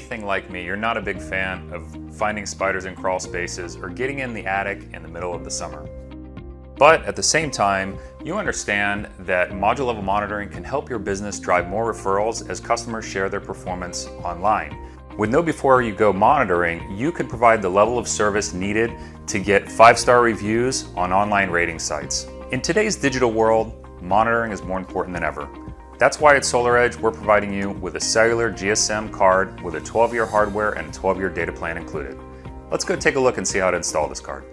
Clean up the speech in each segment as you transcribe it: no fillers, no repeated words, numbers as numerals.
anything like me, you're not a big fan of finding spiders in crawl spaces or getting in the attic in the middle of the summer. But at the same time, you understand that module level monitoring can help your business drive more referrals as customers share their performance online. With no before you go monitoring, you can provide the level of service needed to get 5-star reviews on online rating sites. In today's digital world, monitoring is more important than ever. That's why at SolarEdge, we're providing you with a cellular GSM card with a 12-year hardware and a 12-year data plan included. Let's go take a look and see how to install this card.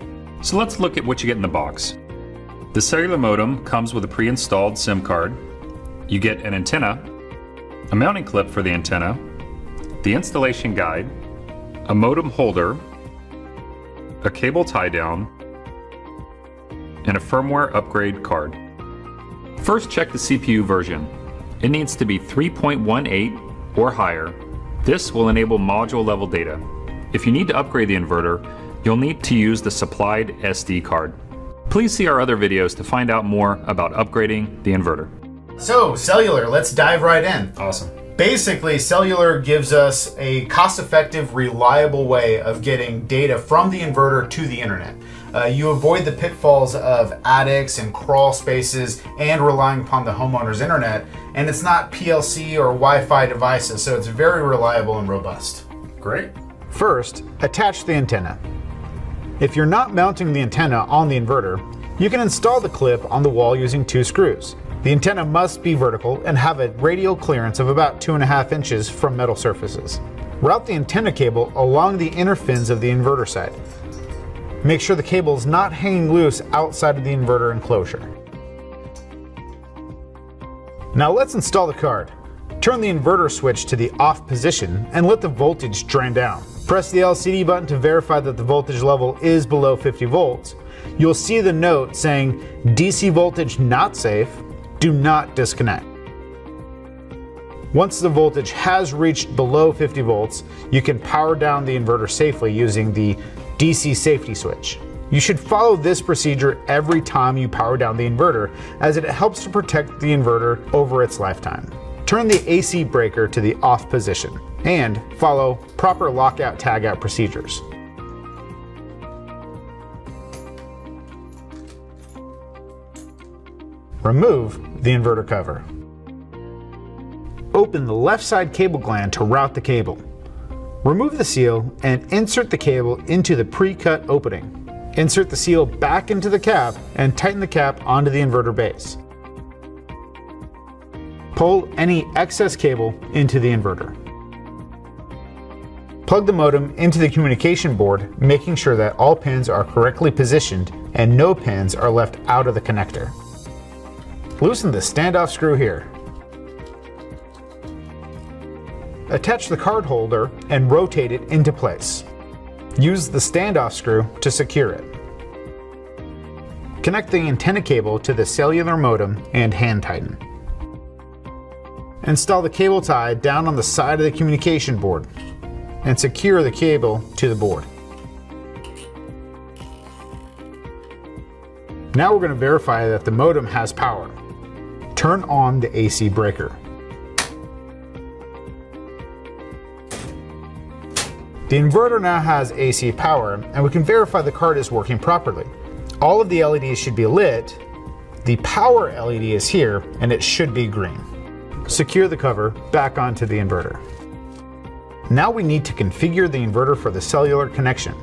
So let's look at what you get in the box. The cellular modem comes with a pre-installed SIM card. You get an antenna, a mounting clip for the antenna, the installation guide, a modem holder, a cable tie down, and a firmware upgrade card. First, check the CPU version. It needs to be 3.18 or higher. This will enable module level data. If you need to upgrade the inverter, you'll need to use the supplied SD card. Please see our other videos to find out more about upgrading the inverter. So, cellular, let's dive right in. Awesome. Basically, cellular gives us a cost-effective, reliable way of getting data from the inverter to the internet. You avoid the pitfalls of attics and crawl spaces and relying upon the homeowner's internet, and it's not PLC or Wi-Fi devices, so it's very reliable and robust. Great. First, attach the antenna. If you're not mounting the antenna on the inverter, you can install the clip on the wall using 2 screws. The antenna must be vertical and have a radial clearance of about 2.5 inches from metal surfaces. Route the antenna cable along the inner fins of the inverter side. Make sure the cable is not hanging loose outside of the inverter enclosure. Now let's install the card. Turn the inverter switch to the off position and let the voltage drain down. Press the LCD button to verify that the voltage level is below 50 volts. You'll see the note saying DC voltage not safe, do not disconnect. Once the voltage has reached below 50 volts, you can power down the inverter safely using the DC safety switch. You should follow this procedure every time you power down the inverter, as it helps to protect the inverter over its lifetime. Turn the AC breaker to the off position and follow proper lockout tagout procedures. Remove the inverter cover. Open the left side cable gland to route the cable. Remove the seal and insert the cable into the pre-cut opening. Insert the seal back into the cap and tighten the cap onto the inverter base. Pull any excess cable into the inverter. Plug the modem into the communication board, making sure that all pins are correctly positioned and no pins are left out of the connector. Loosen the standoff screw here. Attach the card holder and rotate it into place. Use the standoff screw to secure it. Connect the antenna cable to the cellular modem and hand tighten. Install the cable tie down on the side of the communication board and secure the cable to the board. Now we're going to verify that the modem has power. Turn on the AC breaker. The inverter now has AC power, and we can verify the card is working properly. All of the LEDs should be lit. The power LED is here, and it should be green. Secure the cover back onto the inverter. Now we need to configure the inverter for the cellular connection.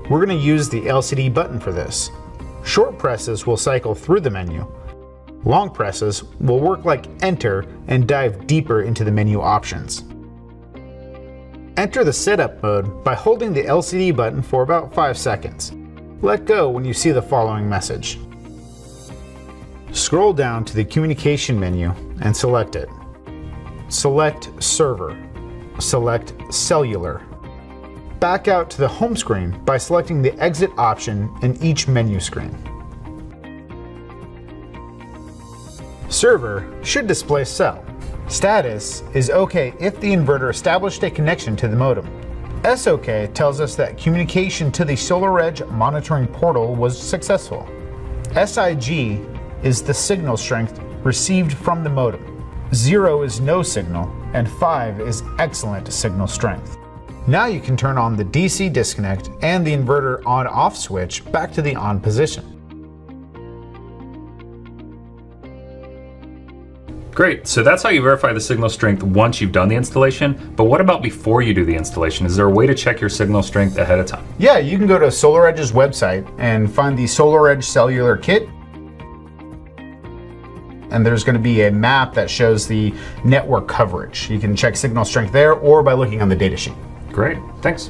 We're going to use the LCD button for this. Short presses will cycle through the menu. Long presses will work like enter and dive deeper into the menu options. Enter the setup mode by holding the LCD button for about 5 seconds. Let go when you see the following message. Scroll down to the communication menu and select it. Select server. Select cellular. Back out to the home screen by selecting the exit option in each menu screen. Server should display cell. Status is OK if the inverter established a connection to the modem. SOK tells us that communication to the SolarEdge monitoring portal was successful. SIG is the signal strength received from the modem. 0 is no signal, and 5 is excellent signal strength. Now you can turn on the DC disconnect and the inverter on-off switch back to the on position. Great, so that's how you verify the signal strength once you've done the installation, but what about before you do the installation? Is there a way to check your signal strength ahead of time? Yeah, you can go to SolarEdge's website and find the SolarEdge cellular kit. And there's going to be a map that shows the network coverage. You can check signal strength there or by looking on the datasheet. Great, thanks.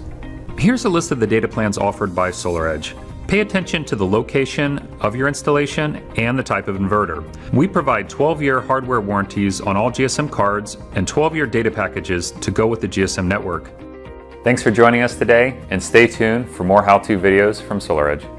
Here's a list of the data plans offered by SolarEdge. Pay attention to the location of your installation and the type of inverter. We provide 12-year hardware warranties on all GSM cards and 12-year data packages to go with the GSM network. Thanks for joining us today, and stay tuned for more how-to videos from SolarEdge.